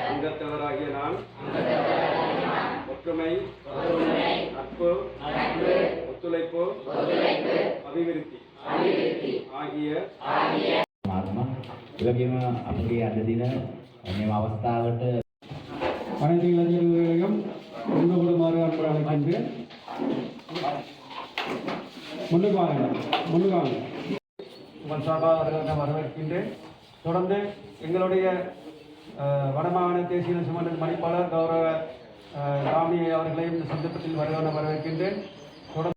அங்கத்தவராகிய நான் ஒற்றுமை, நட்பு, ஒத்துழைப்பு, அபிவிருத்தி ஆகிய අපගේ අද දින මෙම අවස්ථාවට அனைத்து இளைஞர்களையும் ஒன்று கூடுமாறு அன்பு அழைக்கின்றேன். முன்னுக்கு வாங்க. உங்கள் சார்பாக வரவேற்கின்றேன். தொடர்ந்து எங்களுடைய வடமாகாண தேசிய சமூக மணிப்பாளர் கௌரவ ராமி அவர்களையும் இந்த சந்தர்ப்பத்தில் வரவேற்கின்றேன்.